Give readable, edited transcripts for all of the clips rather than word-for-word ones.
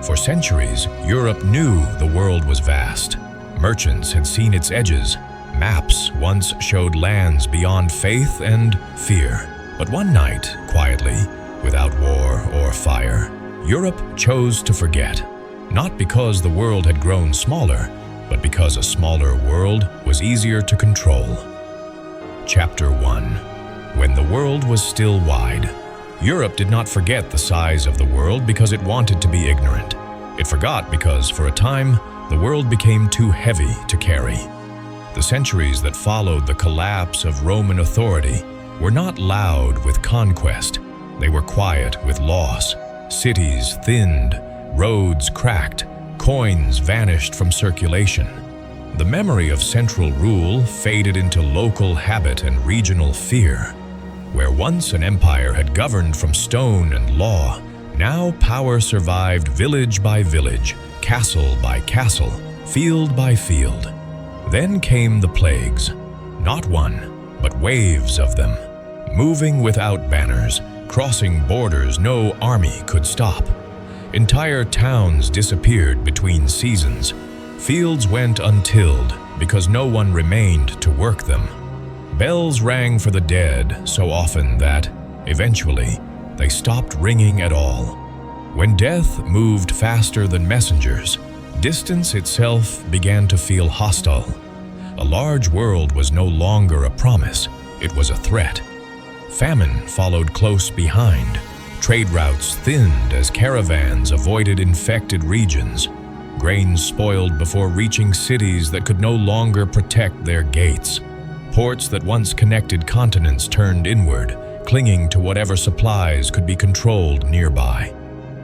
For centuries, Europe knew the world was vast. Merchants had seen its edges. Maps once showed lands beyond faith and fear. But one night, quietly, without war or fire, Europe chose to forget. Not because the world had grown smaller, but because a smaller world was easier to control. Chapter 1. When the world was still wide. Europe did not forget the size of the world because it wanted to be ignorant. It forgot because, for a time, the world became too heavy to carry. The centuries that followed the collapse of Roman authority were not loud with conquest. They were quiet with loss. Cities thinned, roads cracked, coins vanished from circulation. The memory of central rule faded into local habit and regional fear. Where once an empire had governed from stone and law, now power survived village by village, castle by castle, field by field. Then came the plagues, not one, but waves of them, moving without banners, crossing borders no army could stop. Entire towns disappeared between seasons. Fields went untilled because no one remained to work them. Bells rang for the dead so often that, eventually, they stopped ringing at all. When death moved faster than messengers, distance itself began to feel hostile. A large world was no longer a promise, it was a threat. Famine followed close behind. Trade routes thinned as caravans avoided infected regions. Grain spoiled before reaching cities that could no longer protect their gates. Ports that once connected continents turned inward, clinging to whatever supplies could be controlled nearby.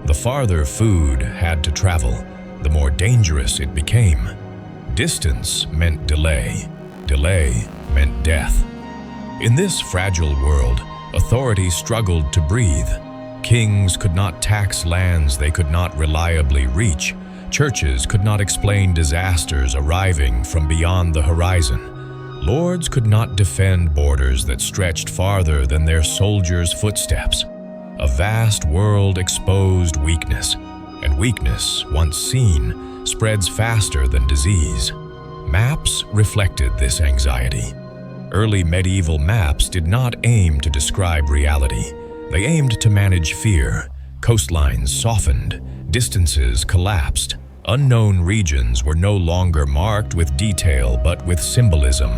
The farther food had to travel, the more dangerous it became. Distance meant delay. Delay meant death. In this fragile world, authority struggled to breathe. Kings could not tax lands they could not reliably reach. Churches could not explain disasters arriving from beyond the horizon. Lords could not defend borders that stretched farther than their soldiers' footsteps. A vast world exposed weakness, and weakness, once seen, spreads faster than disease. Maps reflected this anxiety. Early medieval maps did not aim to describe reality. They aimed to manage fear. Coastlines softened, distances collapsed. Unknown regions were no longer marked with detail but with symbolism,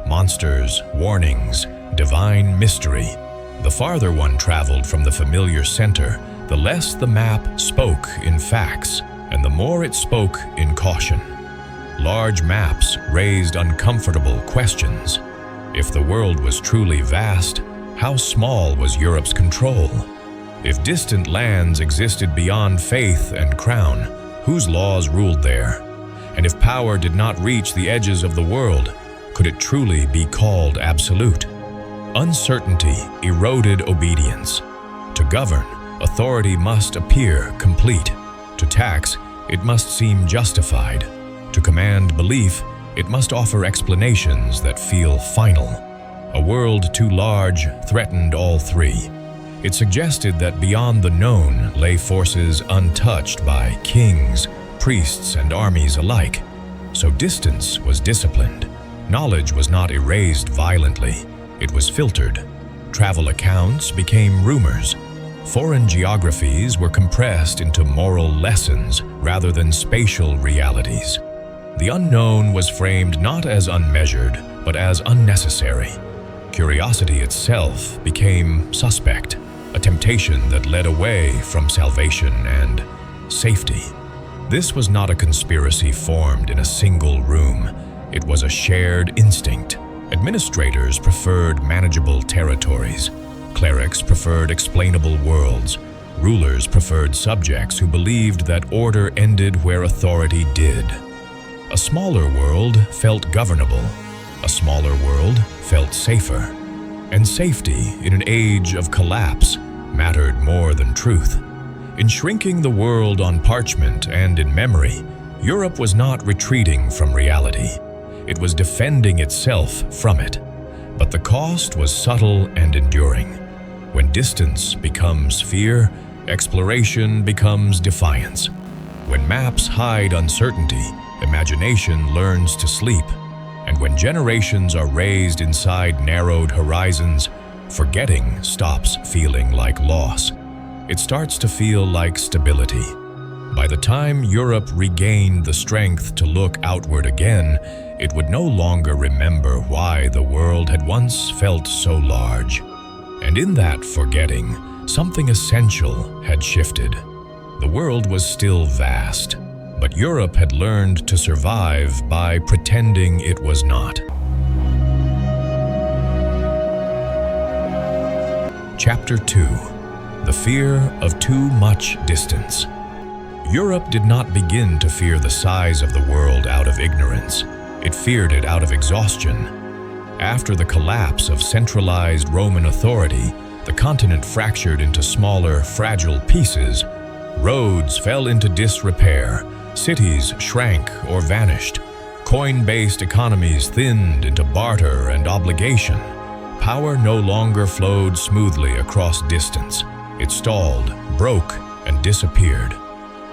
monsters, warnings, divine mystery. The farther one traveled from the familiar center, the less the map spoke in facts, and the more it spoke in caution. Large maps raised uncomfortable questions. If the world was truly vast, how small was Europe's control? If distant lands existed beyond faith and crown, whose laws ruled there? And if power did not reach the edges of the world, could it truly be called absolute? Uncertainty eroded obedience. To govern, authority must appear complete. To tax, it must seem justified. To command belief, it must offer explanations that feel final. A world too large threatened all three. It suggested that beyond the known lay forces untouched by kings, priests, and armies alike. So distance was disciplined. Knowledge was not erased violently. It was filtered. Travel accounts became rumors. Foreign geographies were compressed into moral lessons rather than spatial realities. The unknown was framed not as unmeasured, but as unnecessary. Curiosity itself became suspect, a temptation that led away from salvation and safety. This was not a conspiracy formed in a single room. It was a shared instinct. Administrators preferred manageable territories. Clerics preferred explainable worlds. Rulers preferred subjects who believed that order ended where authority did. A smaller world felt governable. A smaller world felt safer. And safety in an age of collapse mattered more than truth. In shrinking the world on parchment and in memory, Europe was not retreating from reality. It was defending itself from it. But the cost was subtle and enduring. When distance becomes fear, exploration becomes defiance. When maps hide uncertainty, imagination learns to sleep. And when generations are raised inside narrowed horizons, forgetting stops feeling like loss. It starts to feel like stability. By the time Europe regained the strength to look outward again, it would no longer remember why the world had once felt so large. And in that forgetting, something essential had shifted. The world was still vast, but Europe had learned to survive by pretending it was not. Chapter 2: The Fear of Too Much Distance. Europe did not begin to fear the size of the world out of ignorance. It feared it out of exhaustion. After the collapse of centralized Roman authority, the continent fractured into smaller, fragile pieces. Roads fell into disrepair, cities shrank or vanished, coin-based economies thinned into barter and obligation. Power no longer flowed smoothly across distance. It stalled, broke, and disappeared.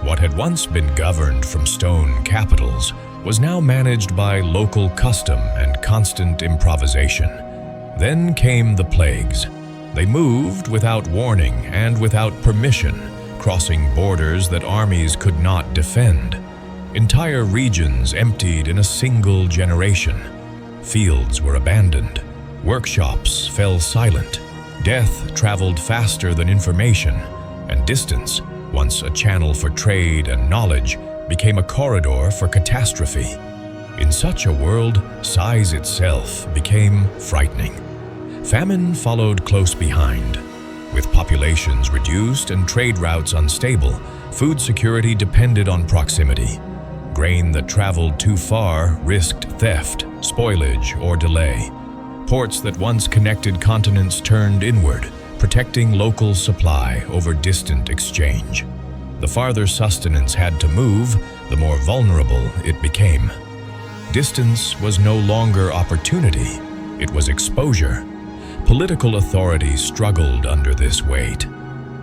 What had once been governed from stone capitals was now managed by local custom and constant improvisation. Then came the plagues. They moved without warning and without permission, crossing borders that armies could not defend. Entire regions emptied in a single generation. Fields were abandoned. Workshops fell silent. Death traveled faster than information, and distance, once a channel for trade and knowledge, became a corridor for catastrophe. In such a world, size itself became frightening. Famine followed close behind. With populations reduced and trade routes unstable, food security depended on proximity. Grain that traveled too far risked theft, spoilage, or delay. Ports that once connected continents turned inward, protecting local supply over distant exchange. The farther sustenance had to move, the more vulnerable it became. Distance was no longer opportunity, it was exposure. Political authorities struggled under this weight.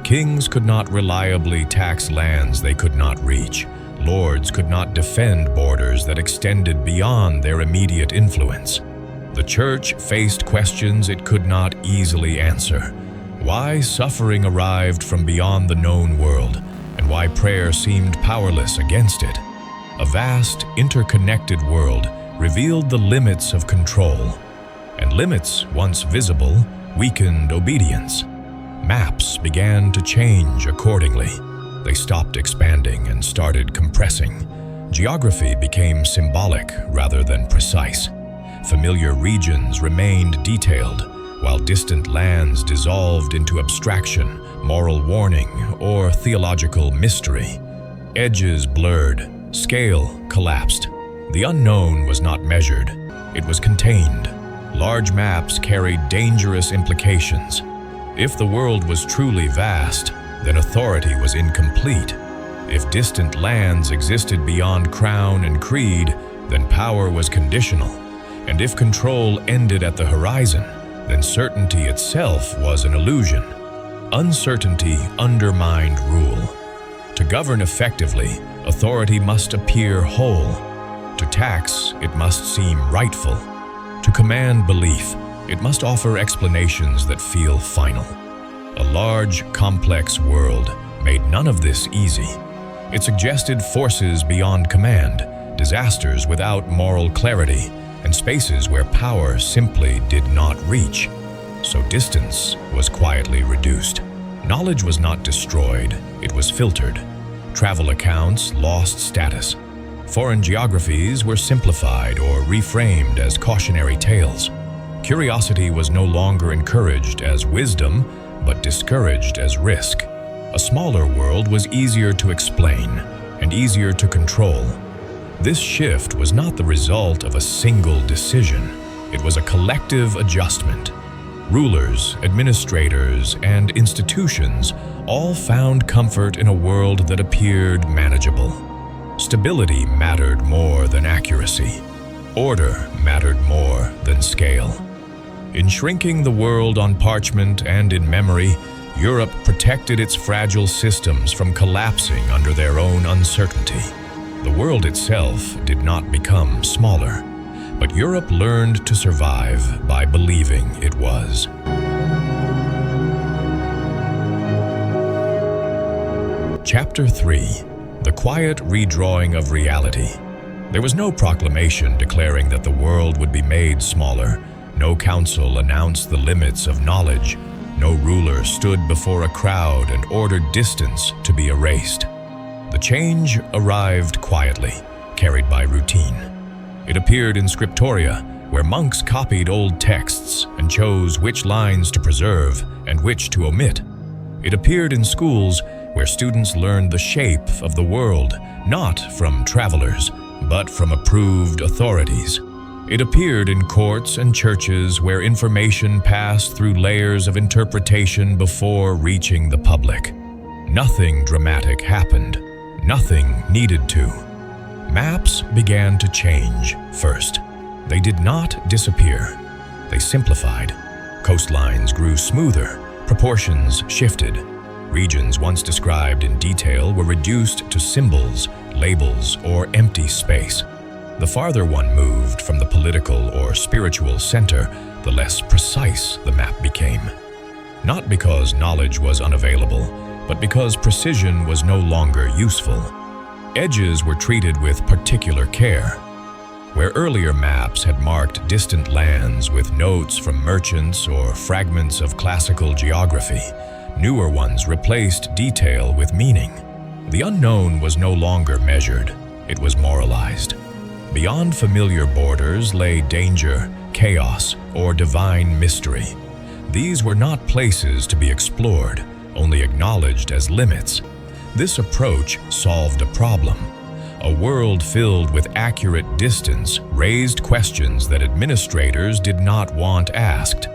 Kings could not reliably tax lands they could not reach. Lords could not defend borders that extended beyond their immediate influence. The church faced questions it could not easily answer. Why suffering arrived from beyond the known world, and why prayer seemed powerless against it. A vast, interconnected world revealed the limits of control, and limits, once visible, weakened obedience. Maps began to change accordingly. They stopped expanding and started compressing. Geography became symbolic rather than precise. Familiar regions remained detailed, while distant lands dissolved into abstraction, moral warning, or theological mystery. Edges blurred, scale collapsed. The unknown was not measured, it was contained. Large maps carried dangerous implications. If the world was truly vast, then authority was incomplete. If distant lands existed beyond crown and creed, then power was conditional. And if control ended at the horizon, then certainty itself was an illusion. Uncertainty undermined rule. To govern effectively, authority must appear whole. To tax, it must seem rightful. To command belief, it must offer explanations that feel final. A large, complex world made none of this easy. It suggested forces beyond command, disasters without moral clarity, and spaces where power simply did not reach. So distance was quietly reduced. Knowledge was not destroyed, it was filtered. Travel accounts lost status. Foreign geographies were simplified or reframed as cautionary tales. Curiosity was no longer encouraged as wisdom, but discouraged as risk. A smaller world was easier to explain and easier to control. This shift was not the result of a single decision. It was a collective adjustment. Rulers, administrators, and institutions all found comfort in a world that appeared manageable. Stability mattered more than accuracy. Order mattered more than scale. In shrinking the world on parchment and in memory, Europe protected its fragile systems from collapsing under their own uncertainty. The world itself did not become smaller, but Europe learned to survive by believing it was. Chapter 3: The Quiet Redrawing of Reality. There was no proclamation declaring that the world would be made smaller. No council announced the limits of knowledge. No ruler stood before a crowd and ordered distance to be erased. The change arrived quietly, carried by routine. It appeared in scriptoria, where monks copied old texts and chose which lines to preserve and which to omit. It appeared in schools, where students learned the shape of the world, not from travelers, but from approved authorities. It appeared in courts and churches, where information passed through layers of interpretation before reaching the public. Nothing dramatic happened. Nothing needed to. Maps began to change first. They did not disappear. They simplified. Coastlines grew smoother. Proportions shifted. Regions once described in detail were reduced to symbols, labels, or empty space. The farther one moved from the political or spiritual center, the less precise the map became. Not because knowledge was unavailable, but because precision was no longer useful. Edges were treated with particular care. Where earlier maps had marked distant lands with notes from merchants or fragments of classical geography, newer ones replaced detail with meaning. The unknown was no longer measured, it was moralized. Beyond familiar borders lay danger, chaos, or divine mystery. These were not places to be explored, only acknowledged as limits. This approach solved a problem. A world filled with accurate distance raised questions that administrators did not want asked.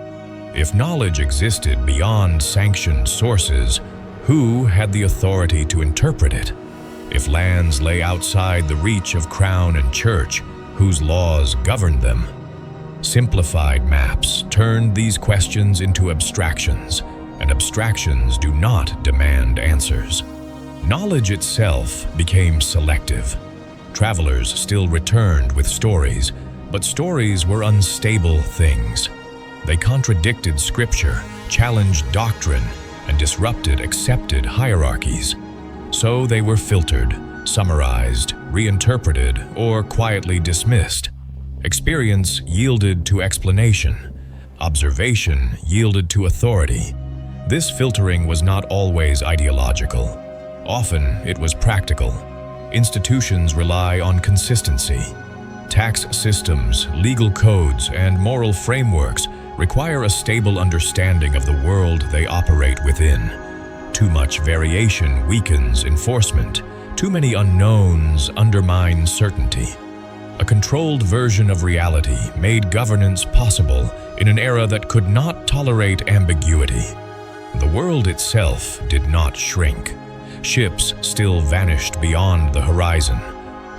If knowledge existed beyond sanctioned sources, who had the authority to interpret it? If lands lay outside the reach of crown and church, whose laws governed them? Simplified maps turned these questions into abstractions, and abstractions do not demand answers. Knowledge itself became selective. Travelers still returned with stories, but stories were unstable things. They contradicted scripture, challenged doctrine, and disrupted accepted hierarchies. So they were filtered, summarized, reinterpreted, or quietly dismissed. Experience yielded to explanation. Observation yielded to authority. This filtering was not always ideological. Often it was practical. Institutions rely on consistency. Tax systems, legal codes, and moral frameworks require a stable understanding of the world they operate within. Too much variation weakens enforcement. Too many unknowns undermine certainty. A controlled version of reality made governance possible in an era that could not tolerate ambiguity. The world itself did not shrink. Ships still vanished beyond the horizon.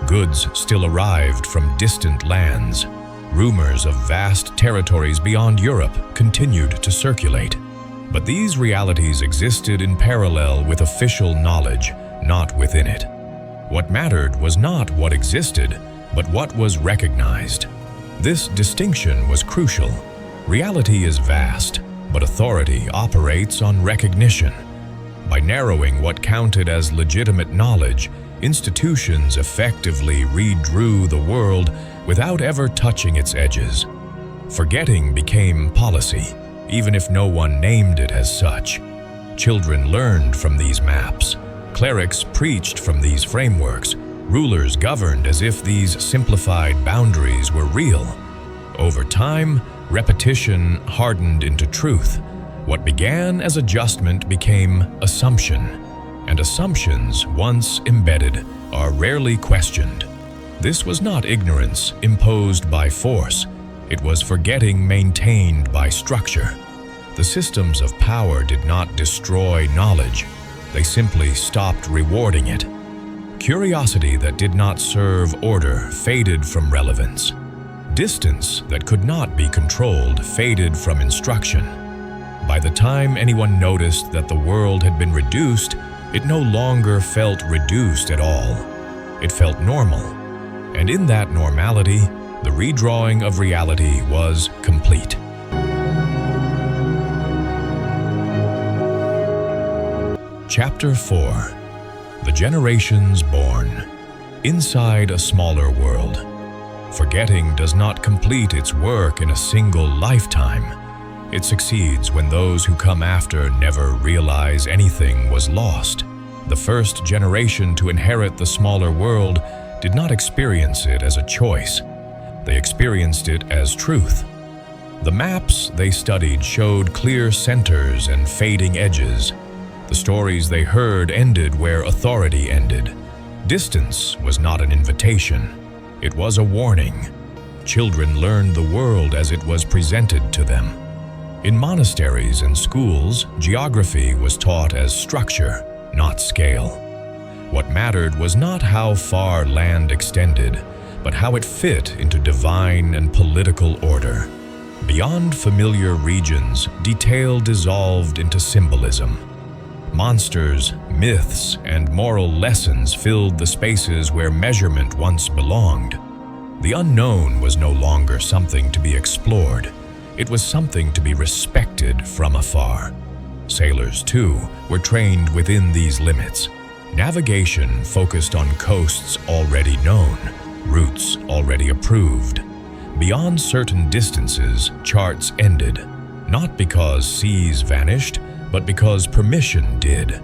Goods still arrived from distant lands. Rumors of vast territories beyond Europe continued to circulate. But these realities existed in parallel with official knowledge, not within it. What mattered was not what existed, but what was recognized. This distinction was crucial. Reality is vast, but authority operates on recognition. By narrowing what counted as legitimate knowledge, institutions effectively redrew the world without ever touching its edges. Forgetting became policy, even if no one named it as such. Children learned from these maps. Clerics preached from these frameworks. Rulers governed as if these simplified boundaries were real. Over time, repetition hardened into truth. What began as adjustment became assumption, and assumptions, once embedded, are rarely questioned. This was not ignorance imposed by force. It was forgetting maintained by structure. The systems of power did not destroy knowledge. They simply stopped rewarding it. Curiosity that did not serve order faded from relevance. Distance that could not be controlled faded from instruction. By the time anyone noticed that the world had been reduced, it no longer felt reduced at all. It felt normal. And in that normality, the redrawing of reality was complete. Chapter 4. The Generations Born. Inside a smaller world. Forgetting does not complete its work in a single lifetime. It succeeds when those who come after never realize anything was lost. The first generation to inherit the smaller world did not experience it as a choice. They experienced it as truth. The maps they studied showed clear centers and fading edges. The stories they heard ended where authority ended. Distance was not an invitation. It was a warning. Children learned the world as it was presented to them. In monasteries and schools, geography was taught as structure, not scale. What mattered was not how far land extended, but how it fit into divine and political order. Beyond familiar regions, detail dissolved into symbolism. Monsters, myths, and moral lessons filled the spaces where measurement once belonged. The unknown was no longer something to be explored. It was something to be respected from afar. Sailors, too, were trained within these limits. Navigation focused on coasts already known, routes already approved. Beyond certain distances, charts ended, not because seas vanished, but because permission did.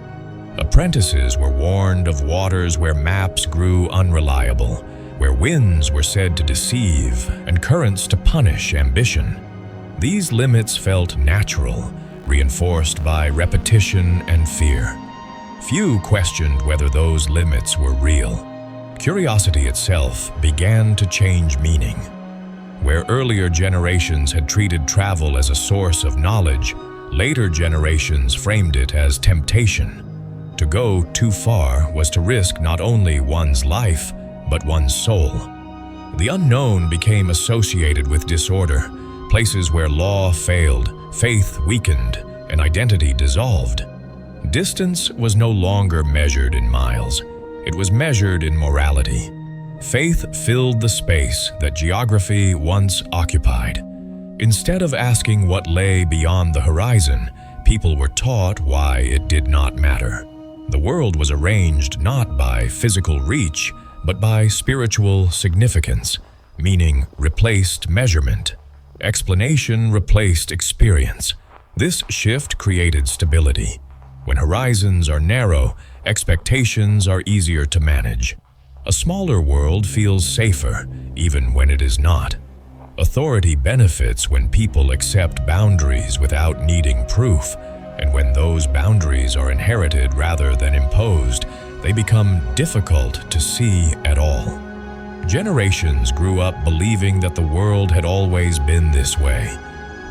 Apprentices were warned of waters where maps grew unreliable, where winds were said to deceive and currents to punish ambition. These limits felt natural, reinforced by repetition and fear. Few questioned whether those limits were real. Curiosity itself began to change meaning. Where earlier generations had treated travel as a source of knowledge, later generations framed it as temptation. To go too far was to risk not only one's life, but one's soul. The unknown became associated with disorder, places where law failed, faith weakened, and identity dissolved. Distance was no longer measured in miles. It was measured in morality. Faith filled the space that geography once occupied. Instead of asking what lay beyond the horizon, people were taught why it did not matter. The world was arranged not by physical reach, but by spiritual significance, meaning replaced measurement. Explanation replaced experience. This shift created stability. When horizons are narrow, expectations are easier to manage. A smaller world feels safer, even when it is not. Authority benefits when people accept boundaries without needing proof, and when those boundaries are inherited rather than imposed, they become difficult to see at all. Generations grew up believing that the world had always been this way.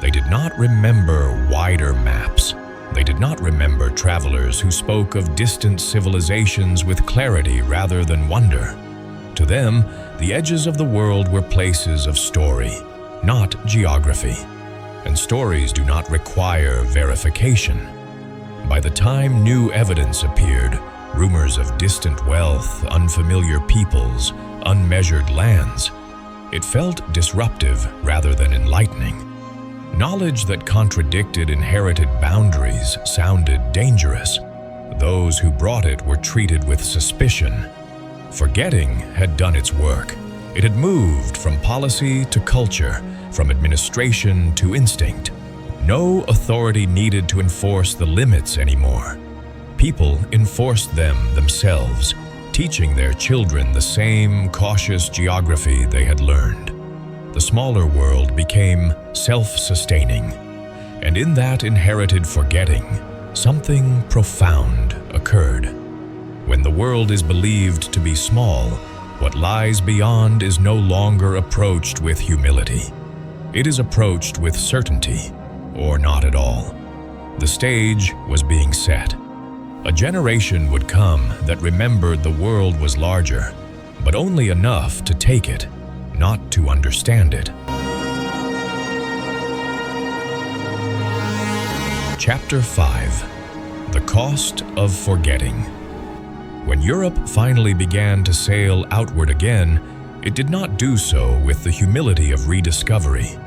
They did not remember wider maps. They did not remember travelers who spoke of distant civilizations with clarity rather than wonder. To them, the edges of the world were places of story, not geography. And stories do not require verification. By the time new evidence appeared, rumors of distant wealth, unfamiliar peoples, unmeasured lands, it felt disruptive rather than enlightening. Knowledge that contradicted inherited boundaries sounded dangerous. Those who brought it were treated with suspicion. Forgetting had done its work. It had moved from policy to culture, from administration to instinct. No authority needed to enforce the limits anymore. People enforced them themselves, teaching their children the same cautious geography they had learned. The smaller world became self-sustaining, and in that inherited forgetting, something profound occurred. When the world is believed to be small, what lies beyond is no longer approached with humility. It is approached with certainty, or not at all. The stage was being set. A generation would come that remembered the world was larger, but only enough to take it, not to understand it. Chapter 5. The Cost of Forgetting. When Europe finally began to sail outward again, it did not do so with the humility of rediscovery.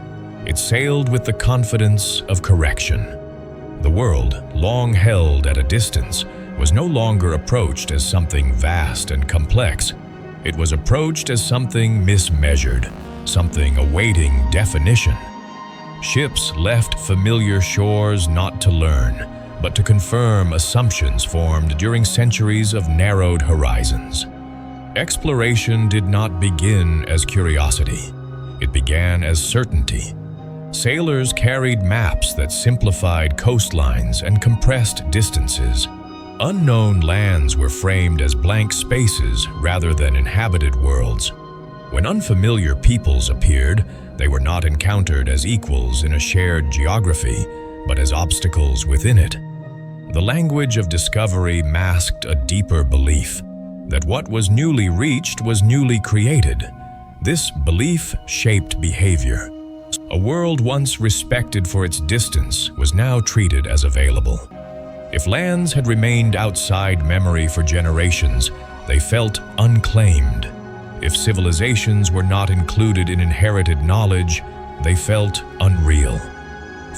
It sailed with the confidence of correction. The world, long held at a distance, was no longer approached as something vast and complex. It was approached as something mismeasured, something awaiting definition. Ships left familiar shores not to learn, but to confirm assumptions formed during centuries of narrowed horizons. Exploration did not begin as curiosity. It began as certainty. Sailors carried maps that simplified coastlines and compressed distances. Unknown lands were framed as blank spaces rather than inhabited worlds. When unfamiliar peoples appeared, they were not encountered as equals in a shared geography, but as obstacles within it. The language of discovery masked a deeper belief that what was newly reached was newly created. This belief shaped behavior. A world once respected for its distance was now treated as available. If lands had remained outside memory for generations, they felt unclaimed. If civilizations were not included in inherited knowledge, they felt unreal.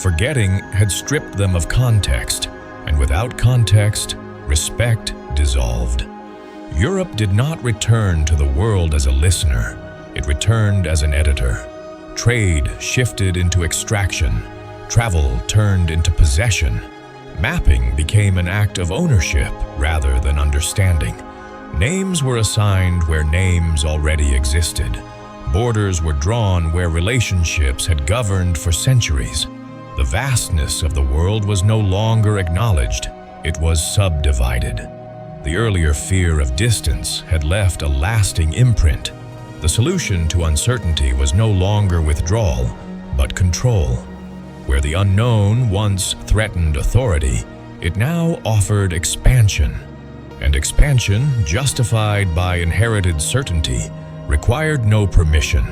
Forgetting had stripped them of context, and without context, respect dissolved. Europe did not return to the world as a listener. It returned as an editor. Trade shifted into extraction. Travel turned into possession. Mapping became an act of ownership rather than understanding. Names were assigned where names already existed. Borders were drawn where relationships had governed for centuries. The vastness of the world was no longer acknowledged. It was subdivided. The earlier fear of distance had left a lasting imprint. The solution to uncertainty was no longer withdrawal, but control. Where the unknown once threatened authority, it now offered expansion. And expansion, justified by inherited certainty, required no permission.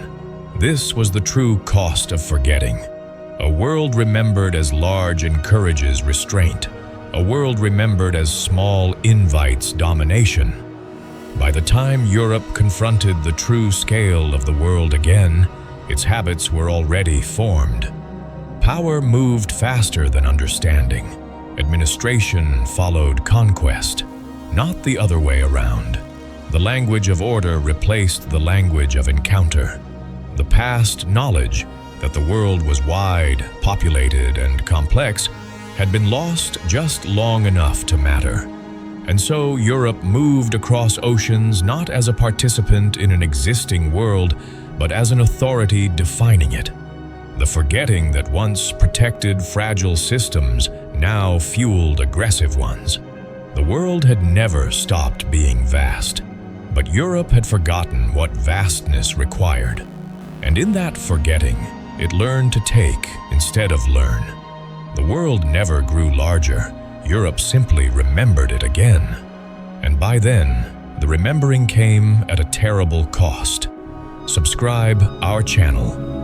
This was the true cost of forgetting. A world remembered as large encourages restraint. A world remembered as small invites domination. By the time Europe confronted the true scale of the world again, its habits were already formed. Power moved faster than understanding. Administration followed conquest, not the other way around. The language of order replaced the language of encounter. The past knowledge that the world was wide, populated, and complex had been lost just long enough to matter. And so Europe moved across oceans not as a participant in an existing world, but as an authority defining it. The forgetting that once protected fragile systems now fueled aggressive ones. The world had never stopped being vast, but Europe had forgotten what vastness required. And in that forgetting, it learned to take instead of learn. The world never grew larger. Europe simply remembered it again. And by then, the remembering came at a terrible cost. Subscribe our channel